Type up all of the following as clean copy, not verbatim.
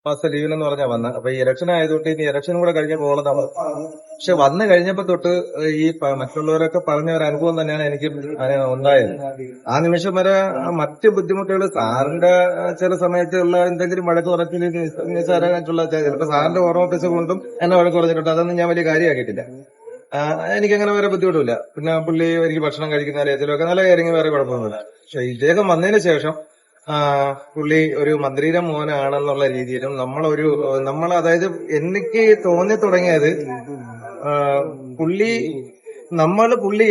മാസം ലീവിനെന്ന് പറഞ്ഞാ വന്നത്. അപ്പൊ ഈ ഇലക്ഷൻ ആയതുകൊണ്ട് ഇനി ഇലക്ഷനും കൂടെ കഴിഞ്ഞ പോകുന്നതാണ്. പക്ഷെ വന്നു കഴിഞ്ഞപ്പോ തൊട്ട് ഈ മറ്റുള്ളവരൊക്കെ പറഞ്ഞ ഒരു അനുഭവം തന്നെയാണ് എനിക്ക് ഉണ്ടായത്. ആ നിമിഷം വരെ മറ്റ് ബുദ്ധിമുട്ടുകൾ സാറിന്റെ ചില സമയത്തുള്ള എന്തെങ്കിലും വഴക്ക് കുറച്ചിൽ നിസ്സാരമായിട്ടുള്ള ചിലപ്പോ സാറിന്റെ ഓർമ്മ കൊണ്ടും എന്നെ വഴക്ക് കുറച്ചിട്ടുണ്ട്. അതൊന്നും ഞാൻ വലിയ കാര്യമാക്കിയിട്ടില്ല. എനിക്കങ്ങനെ വേറെ ബുദ്ധിമുട്ടില്ല. പിന്നെ പുള്ളി എനിക്ക് ഭക്ഷണം കഴിക്കുന്ന കാര്യത്തിലൊക്കെ നല്ല കാര്യങ്ങൾ വേറെ കുഴപ്പമൊന്നുമില്ല. പക്ഷെ ഇദ്ദേഹം വന്നതിന് ശേഷം പുള്ളി ഒരു മന്ത്രിയുടെ മോനാണെന്നുള്ള രീതിയിലും നമ്മൾ അതായത് എനിക്ക് തോന്നി തുടങ്ങിയത് പുള്ളി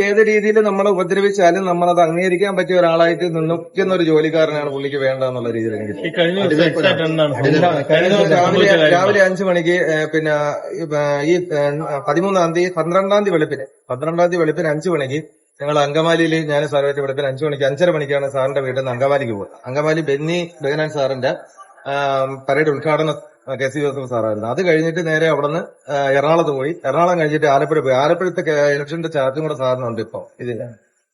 ഏത് രീതിയിൽ നമ്മളെ ഉപദ്രവിച്ചാലും നമ്മളത് അംഗീകരിക്കാൻ പറ്റിയ ഒരാളായിട്ട് നിൽക്കുന്ന ഒരു ജോലിക്കാരനാണ് പുള്ളിക്ക് വേണ്ടതെന്നുള്ള രീതിയിൽ എനിക്ക് രാവിലെ 5 മണിക്ക് പിന്നെ ഈ 12ാം തീയതി വെളുപ്പിന് 5 മണിക്ക് ഞങ്ങൾ അങ്കമാലിയിൽ ഞാൻ സാറുമായിട്ട് വെളുപ്പിന് 5 മണിക്ക് 5:30 മണിക്കാണ് സാറിന്റെ വീട്ടിൽ നിന്ന് അങ്കമാലിക്ക് പോകുന്നത്. അങ്കമാലി ബെന്നി ബെഹനാൻ സാറിന്റെ പരേഡ് ഉദ്ഘാടനം കെ.സി. ജോസഫ് സാറായിരുന്നു. അത് കഴിഞ്ഞിട്ട് നേരെ അവിടുന്ന് എറണാകുളത്ത് പോയി. എറണാകുളം കഴിഞ്ഞിട്ട് ആലപ്പുഴ പോയി. ആലപ്പുഴത്തെ ഇലക്ഷന്റെ ചാർജും കൂടെ സാറിനുണ്ട് ഇപ്പൊ ഇതില്ല.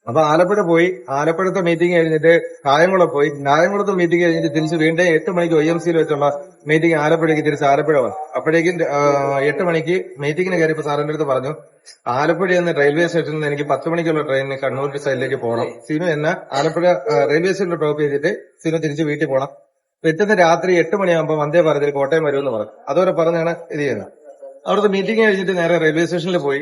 അപ്പൊ ആലപ്പുഴ പോയി. ആലപ്പുഴത്തെ മീറ്റിംഗ് കഴിഞ്ഞിട്ട് കായംകുളം പോയി. കായംകുളത്തെ മീറ്റിംഗ് കഴിഞ്ഞിട്ട് തിരിച്ച് വീണ്ടും 8 മണിക്ക് OMCയിൽ വെച്ചുള്ള മീറ്റിംഗ് ആലപ്പുഴയ്ക്ക് തിരിച്ച് ആലപ്പുഴ വന്നു. അപ്പോഴേക്കും 8 മണിക്ക് മീറ്റിംഗിന് കയറിയപ്പോ സാറിന്റെ അടുത്ത് പറഞ്ഞു, ആലപ്പുഴയിൽ നിന്ന് റെയിൽവേ സ്റ്റേഷനിൽ നിന്ന് എനിക്ക് 10 മണിക്കുള്ള ട്രെയിനിന് കണ്ണൂർ സൈഡിലേക്ക് പോകണം. സിനു എന്നെ ആലപ്പുഴ റെയിൽവേ സ്റ്റേഷനിൽ ഡ്രോപ്പ് ചെയ്തിട്ട് സിനു തിരിച്ച് വീട്ടിൽ പോകണം. എത്തുന്ന രാത്രി 8 മണിയാകുമ്പോൾ വന്ദേ ഭാരതിൽ കോട്ടയം വരുമെന്ന് പറഞ്ഞു. അതുവരെ പറഞ്ഞാണ് ഇത് ചെയ്യുന്നത്. അവിടുത്തെ മീറ്റിംഗ് കഴിഞ്ഞിട്ട് നേരെ റെയിൽവേ സ്റ്റേഷനിൽ പോയി.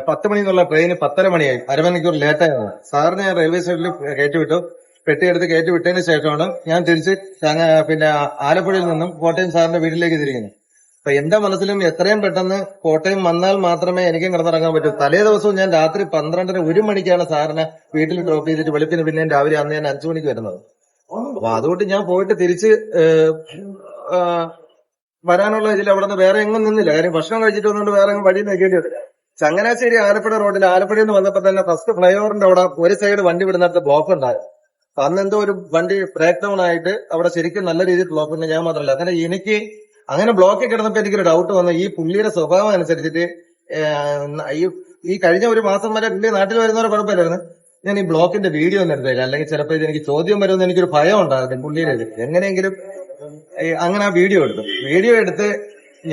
10 മണി എന്നുള്ള ട്രെയിന് 10:30 മണിയായി. അരമണിക്കൂർ ലേറ്റായതാണ്. സാറിന് ഞാൻ റെയിൽവേ സ്റ്റേഷനിൽ കയറ്റിവിട്ടു. പെട്ടിയെടുത്ത് കയറ്റിവിട്ടതിന് ശേഷമാണ് ഞാൻ തിരിച്ച് പിന്നെ ആലപ്പുഴയിൽ നിന്നും കോട്ടയം സാറിന്റെ വീട്ടിലേക്ക് തിരിക്കുന്നത്. അപ്പൊ എന്റെ മനസ്സിലും എത്രയും പെട്ടെന്ന് കോട്ടയം വന്നാൽ മാത്രമേ എനിക്കും കിടന്നിറങ്ങാൻ പറ്റൂ. തലേ ദിവസവും ഞാൻ രാത്രി 12:30 1 മണിക്കാണ് സാറിനെ വീട്ടിൽ ഡ്രോപ്പ് ചെയ്തിട്ട് വെളുപ്പിന് പിന്നെ രാവിലെ അന്ന് ഞാൻ 5 മണിക്ക് വരുന്നത്. അപ്പൊ അതുകൊണ്ട് ഞാൻ പോയിട്ട് തിരിച്ച് വരാനുള്ള ഇതിൽ അവിടെ നിന്ന് വേറെ എങ്ങും നിന്നില്ല. കാര്യം ഭക്ഷണം കഴിച്ചിട്ട് വന്നുകൊണ്ട് വേറെ എങ്ങും വഴി നോക്കേണ്ടി വരില്ല. ചങ്ങനാശ്ശേരി ആലപ്പുഴ റോഡിൽ ആലപ്പുഴയിൽ നിന്ന് വന്നപ്പോ തന്നെ ഫസ്റ്റ് ഫ്ലൈ ഓവറിന്റെ അവിടെ ഒരു സൈഡ് വണ്ടി വിടുന്നിടത്ത് ബ്ലോക്ക് ഉണ്ടായിരുന്നു. അന്ന് എന്തോ ഒരു വണ്ടി ബ്രേക്ക് ഡൗൺ ആയിട്ട് അവിടെ ശരിക്കും നല്ല രീതിയിൽ ബ്ലോക്ക് ഉണ്ട്. ഞാൻ മാത്രമല്ല, അങ്ങനെ എനിക്ക് അങ്ങനെ ബ്ലോക്കിൽ കിടന്നപ്പോ എനിക്കൊരു ഡൗട്ട് വന്നു. ഈ പുള്ളിയുടെ സ്വഭാവം അനുസരിച്ചിട്ട് ഈ കഴിഞ്ഞ ഒരു മാസം വരെ പുള്ളി നാട്ടിൽ വരുന്നവരെ കുഴപ്പമില്ലായിരുന്നു. ഞാൻ ഈ ബ്ലോക്കിന്റെ വീഡിയോ ഒന്നും എടുത്തില്ല. അല്ലെങ്കിൽ ചിലപ്പോൾ ഇത് എനിക്ക് ചോദ്യം വരുമെന്ന് എനിക്കൊരു ഭയം ഉണ്ടാകും പുള്ളിയുടെ. എങ്ങനെയെങ്കിലും അങ്ങനെ ആ വീഡിയോ എടുത്ത്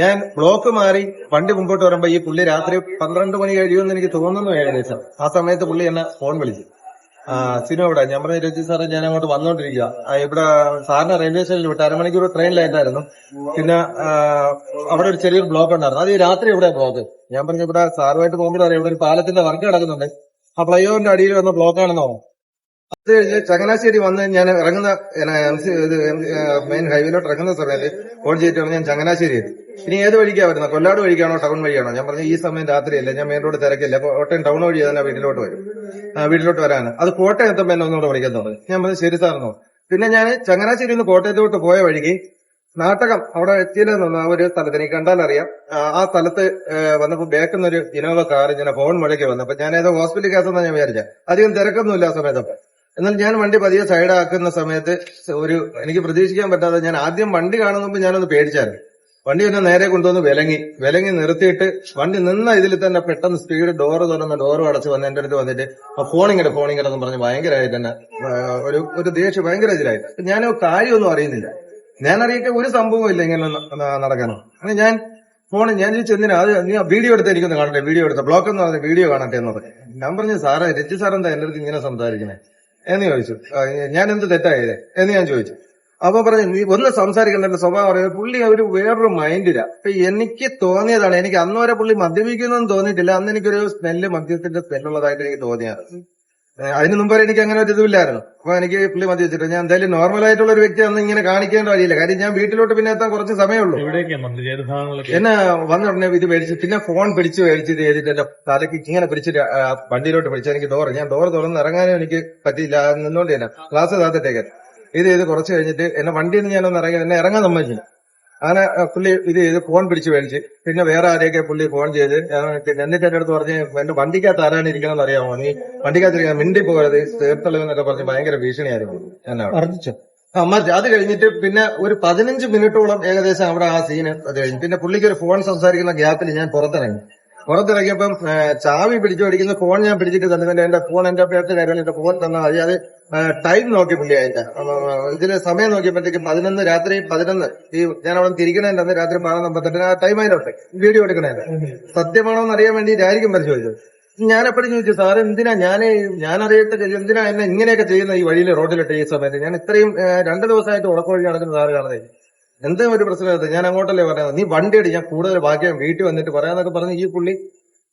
ഞാൻ ബ്ലോക്ക് മാറി വണ്ടി മുമ്പോട്ട് വരുമ്പോ ഈ പുള്ളി രാത്രി 12 മണി കഴിയുമെന്ന് എനിക്ക് തോന്നുന്നു ഏകദേശം. ആ സമയത്ത് പുള്ളി എന്നെ ഫോൺ വിളിച്ചു. സിനു ഇവിടെ. ഞാൻ പറഞ്ഞു, രജി സാറേ ഞാൻ അങ്ങോട്ട് വന്നോണ്ടിരിക്കുക. ഇവിടെ സാറിന് റെയിൽവേ സ്റ്റേഷനിൽ വിട്ട് അരമണിക്കൂർ ട്രെയിൻ ലേറ്റായിരുന്നു. പിന്നെ അവിടെ ഒരു ചെറിയൊരു ബ്ലോക്ക് ഉണ്ടായിരുന്നു. അത് ഈ രാത്രി ഇവിടെ ബ്ലോക്ക്. ഞാൻ പറഞ്ഞു, ഇവിടെ സാറുമായിട്ട് പോകുമ്പോഴറിയാം ഇവിടെ ഒരു പാലത്തിന്റെ വർക്ക് കിടക്കുന്നുണ്ട്. ആ ഫ്ലൈ ഓവറിന്റെ അടിയിൽ വന്ന ബ്ലോക്കാണെന്ന് തോന്നുന്നു. അത് കഴിഞ്ഞ് ചങ്ങനാശ്ശേരി വന്ന് ഞാൻ ഇറങ്ങുന്ന മെയിൻ ഹൈവേയിലോട്ട് ഇറങ്ങുന്ന സമയത്ത് ഫോൺ ചെയ്തിട്ടാണ് ഞാൻ ചങ്ങനാശ്ശേരി എത്തി. ഇനി ഏത് വഴിക്കാ വരുന്നത്? കൊല്ലാട് വഴിക്കാണോ ടൗൺ വഴിയാണോ? ഞാൻ പറഞ്ഞു, ഈ സമയം രാത്രിയല്ല, ഞാൻ മെയിൻ റോഡ് തിരക്കില്ല, കോട്ടയം ടൗൺ വഴി തന്നെ വീട്ടിലോട്ട് വരാണ്. അത് കോട്ടയം എത്തുമ്പോൾ എന്നെ ഒന്നുകൂടെ വിളിക്കുന്നത്. ഞാൻ പറഞ്ഞു, ശരി സാറെന്നോ. പിന്നെ ഞാൻ ചങ്ങനാശ്ശേരി നിന്ന് കോട്ടയത്തോട്ട് പോയ വഴിക്ക് നാട്ടകം അവിടെ എത്തിയെന്ന് ഒരു സ്ഥലത്ത് എനിക്ക് കണ്ടാലറിയാം. ആ സ്ഥലത്ത് വന്നപ്പോ ബാക്കിന്നൊരു ഇനോവ കാർ ഇങ്ങനെ ഫോൺ മുഴക്കി വന്നു. അപ്പൊ ഞാൻ ഏതോ ഹോസ്പിറ്റൽ കേസെന്നാ ഞാൻ വിചാരിച്ച. അധികം തിരക്കൊന്നുമില്ല ആ സമയത്തൊക്കെ. എന്നാൽ ഞാൻ വണ്ടി പതിയെ സൈഡാക്കുന്ന സമയത്ത് എനിക്ക് പ്രതീക്ഷിക്കാൻ പറ്റാതെ ഞാൻ ആദ്യം വണ്ടി കാണുമ്പോൾ ഞാനൊന്ന് പേടിച്ചായിരുന്നു. വണ്ടി എന്നെ നേരെ കൊണ്ടുവന്ന് വിലങ്ങി നിർത്തിയിട്ട് വണ്ടി നിന്ന ഇതിൽ തന്നെ പെട്ടെന്ന് സ്പീഡ് ഡോറും അടച്ച് വന്ന് എന്റെ അടുത്ത് വന്നിട്ട് ഫോണിങ്ങടെന്ന് പറഞ്ഞ് ഭയങ്കരമായിട്ട് തന്നെ ഒരു ദേഷ്യം ഭയങ്കര ഇതിലായിട്ട്. ഞാൻ കാര്യമൊന്നും അറിയുന്നില്ല. ഞാൻ അറിയിക്കാൻ ഒരു സംഭവം ഇല്ല ഇങ്ങനെ നടക്കാനോ. അങ്ങനെ ഞാൻ ചോദിച്ചു, എന്തിനാ അത് നീ വീഡിയോ എടുത്ത് എനിക്കൊന്ന് കാണട്ടെ, വീഡിയോ എടുത്ത ബ്ലോക്ക് എന്ന് പറഞ്ഞ വീഡിയോ കാണട്ടെ എന്ന് പറഞ്ഞു. ഞാൻ പറഞ്ഞു, സാറേ രജി സാർ എന്താ എന്റെ അടുത്ത് ഇങ്ങനെ സംസാരിക്കണേ എന്ന് ചോദിച്ചു. ഞാൻ എന്ത് തെറ്റായത് എന്ന് ഞാൻ ചോദിച്ചു. അപ്പൊ പറഞ്ഞു, നീ ഒന്ന് സംസാരിക്കണ്ട, എന്റെ സ്വഭാവം പറയുന്നത്. പുള്ളി വേറൊരു മൈൻഡില്ല. അപ്പൊ എനിക്ക് തോന്നിയതാണ്, എനിക്ക് അന്ന് വരെ പുള്ളി മദ്യപിക്കുന്നൊന്നും തോന്നിയിട്ടില്ല. അന്ന് എനിക്കൊരു മദ്യത്തിന്റെ സ്മെല്ലുള്ളതായിട്ട് എനിക്ക് തോന്നിയാണ്. അതിന് മുമ്പ് വരെ എനിക്ക് അങ്ങനെ ഒരു ഇതുമില്ലായിരുന്നു. അപ്പൊ എനിക്ക് പുള്ളി മദ്യപിച്ചിട്ട് ഞാൻ എന്തായാലും നോർമലായിട്ടുള്ള ഒരു വ്യക്തി അന്ന് ഇങ്ങനെ കാണിക്കേണ്ട വഴിയില്ല. കാര്യം ഞാൻ വീട്ടിലോട്ട് പിന്നെ എത്താൻ കുറച്ച് സമയമുള്ളൂ. എന്നെ വന്ന ഉടനെ ഇത് മേടിച്ച് പിന്നെ ഫോൺ പിടിച്ച് മേടിച്ചിട്ട് ചെയ്തിട്ട് എന്റെ തലക്ക് ഇങ്ങനെ പിടിച്ചിട്ട് വണ്ടിയിലോട്ട് പിടിച്ച് എനിക്ക് ഞാൻ ഡോർ തുറന്ന് ഇറങ്ങാനും എനിക്ക് പറ്റിയില്ല. നിന്നോണ്ട് തന്നെ ക്ലാസ് താത്തിട്ടേക്കാൻ ഇത് കുറച്ച് കഴിഞ്ഞിട്ട് എന്നെ വണ്ടിയിൽ നിന്ന് ഞാനൊന്ന് എന്നെ ഇറങ്ങാൻ സമ്മതിച്ചില്ല. അങ്ങനെ പുള്ളി ഇത് ചെയ്ത് ഫോൺ പിടിച്ച് മേടിച്ച് പിന്നെ വേറെ ആരെയൊക്കെ പുള്ളി ഫോൺ ചെയ്ത് എന്നിട്ട് എന്റെ അടുത്ത് പറഞ്ഞ് എന്റെ വണ്ടിക്കകത്ത് ആരാണ് ഇരിക്കണമെന്ന് അറിയാമോ, നീ വണ്ടിക്കകത്തിരിക്കാൻ മിണ്ടി പോകരുത് തീർത്തളവെന്നൊക്കെ പറഞ്ഞ് ഭയങ്കര ഭീഷണിയായിരുന്നു എന്നെ മർദ്ദിച്ചു. അത് കഴിഞ്ഞിട്ട് പിന്നെ ഒരു 15 മിനിറ്റോളം ഏകദേശം അവിടെ ആ സീന് അത് കഴിഞ്ഞു. പിന്നെ പുള്ളിക്ക് ഒരു ഫോൺ സംസാരിക്കുന്ന ഗ്യാപ്പിൽ ഞാൻ പുറത്തിറങ്ങി. പുറത്തിറങ്ങിയപ്പം ചാവി പിടിച്ചു പിടിക്കുന്ന ഫോൺ ഞാൻ പിടിച്ചിട്ട് തന്നെ എന്റെ ഫോൺ എന്റെ പേർക്ക് കാര്യങ്ങൾ എന്റെ ഫോൺ തന്നാൽ മതി. അത് ടൈം നോക്കി പുള്ളി അതിന്റെ ഇതിന് സമയം നോക്കിയപ്പോഴത്തേക്കും 11 രാത്രി 11 ഈ ഞാൻ അവിടെ തിരിക്കണേന്റെ അന്ന് രാത്രി 11:58 ആ ടൈം അതിനോട്ടെ വീഡിയോ എടുക്കണേന്റെ സത്യമാണോ എന്ന് അറിയാൻ വേണ്ടിയിട്ടായിരിക്കും പരിശോധിച്ചത്. ഞാൻ എപ്പോഴും ചോദിച്ചു സാറ് എന്തിനാ ഞാൻ അറിയട്ടെ എന്തിനാ എന്നെ ഇങ്ങനെയൊക്കെ ചെയ്യുന്ന ഈ വഴിയിൽ റോഡിലിട്ട് ഈ സമയത്ത് ഞാൻ ഇത്രയും 2 ദിവസമായിട്ട് ഉടക്കുവഴി നടക്കുന്ന സാറ് കാണുന്നത് എന്താ ഒരു പ്രശ്നമില്ല. ഞാൻ അങ്ങോട്ടല്ലേ പറയാം നീ വണ്ടി എടുക്കാൻ കൂടുതൽ ഭാഗ്യം വീട്ടിൽ വന്നിട്ട് പറയാന്നൊക്കെ പറഞ്ഞ് ഈ പുള്ളി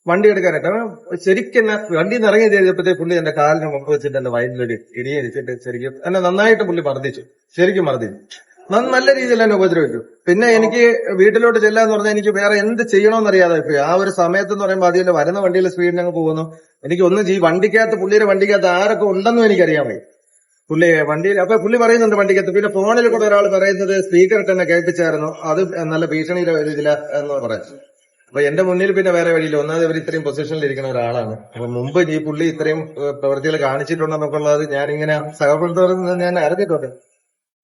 വണ്ടി എടുക്കാനായിട്ട് അവൻ ശരിക്കും വണ്ടിയിൽ നിന്ന് ഇറങ്ങി ചെയ്തപ്പോഴത്തേ പുള്ളി എന്റെ കാലിന് മുമ്പ് വെച്ചിട്ട് എന്റെ വയലിലൊരു ഇടിയടിച്ചിട്ട് ശരിക്കും എന്നെ നന്നായിട്ട് പുള്ളി മർദ്ദിച്ചു. ശരിക്കും മർദ്ദിച്ചു. നല്ല രീതിയിൽ എന്നെ ഉപദ്രവിച്ചു. പിന്നെ എനിക്ക് വീട്ടിലോട്ട് ചെല്ലാന്ന് പറഞ്ഞാൽ എനിക്ക് വേറെ എന്ത് ചെയ്യണമെന്നറിയാതെ പോയി. ആ ഒരു സമയത്ത് എന്ന് പറയുമ്പോൾ അതിൽ വരുന്ന വണ്ടിയിൽ സ്പീഡിന് അങ്ങ് പോകുന്നു. എനിക്ക് ഒന്നും വണ്ടിക്കകത്ത് പുള്ളിയുടെ വണ്ടിക്കകത്ത് ആരൊക്കെ ഉണ്ടെന്നും എനിക്കറിയാൻ വയ്യ. പുള്ളി വണ്ടിയിൽ അപ്പൊ പുള്ളി പറയുന്നുണ്ട് വണ്ടിക്കകത്ത്. പിന്നെ ഫോണിൽ കൂടെ ഒരാൾ പറയുന്നത് സ്പീക്കർ ഇട്ട് തന്നെ കേൾപ്പിച്ചായിരുന്നു, അത് നല്ല ഭീഷണിയിലെ ഇതില എന്ന് പറയാം. അപ്പൊ എന്റെ മുന്നിൽ പിന്നെ വേറെ വഴിയില്ല. ഒന്നാമത് ഇവർ ഇത്രയും പൊസിഷനിൽ ഇരിക്കുന്ന ഒരാളാണ്. അപ്പൊ മുമ്പ് ഈ പുള്ളി ഇത്രയും പ്രവൃത്തികൾ കാണിച്ചിട്ടുണ്ടെന്നൊക്കെ ഉള്ളത് ഞാനിങ്ങനെ സഹപ്രവർത്തകർ ഞാൻ അറിഞ്ഞിട്ടുണ്ട്.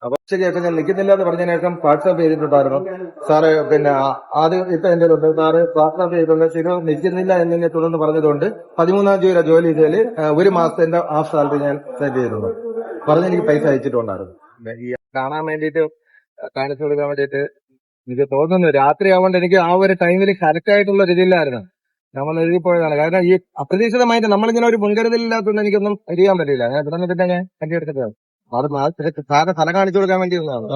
അപ്പൊ ശരിയായിട്ട് ഞാൻ നിൽക്കുന്നില്ല എന്ന് പറഞ്ഞതിന് ശേഷം വാട്സാപ്പ് ചെയ്തിട്ടുണ്ടായിരുന്നു. സാറ് പിന്നെ ആദ്യം ഇപ്പൊ എന്റെ ഉണ്ട് സാറ് വാട്സാപ്പ് ചെയ്തിട്ടുണ്ട്, ശരി നിൽക്കുന്നില്ല എന്നെ തുടർന്ന് പറഞ്ഞതുകൊണ്ട് 13-ാം തീയതി വരെ ജോലി ചെയ്തതിൽ 1 മാസത്തിന്റെ ഹാഫ് സാലറി ഞാൻ സെറ്റ് ചെയ്തിട്ടുണ്ട്. പറഞ്ഞ് എനിക്ക് പൈസ അയച്ചിട്ടുണ്ടായിരുന്നു. ഈ കാണാൻ വേണ്ടിയിട്ട് കാണിച്ചു കൊടുക്കാൻ വേണ്ടിയിട്ട് എനിക്ക് തോന്നുന്നു രാത്രി ആവുകൊണ്ട് എനിക്ക് ആ ഒരു ടൈമിൽ കറക്റ്റ് ആയിട്ടുള്ള രീതിയിലായിരുന്നു നമ്മൾ എഴുതിപ്പോയതാണ്. കാരണം ഈ അപ്രതീക്ഷിതമായിട്ട് നമ്മളിങ്ങനെ ഒരു മുൻകരുതലില്ലാത്തതുകൊണ്ട് എനിക്കൊന്നും ചെയ്യാൻ പറ്റില്ല. ഞാൻ ഇവിടെ പിന്നെ ഞാൻ കണ്ടി എടുത്തിട്ടാണ് അത് സാറിന് സ്ഥലം കാണിച്ചു കൊടുക്കാൻ വേണ്ടിയിരുന്നതാണ്.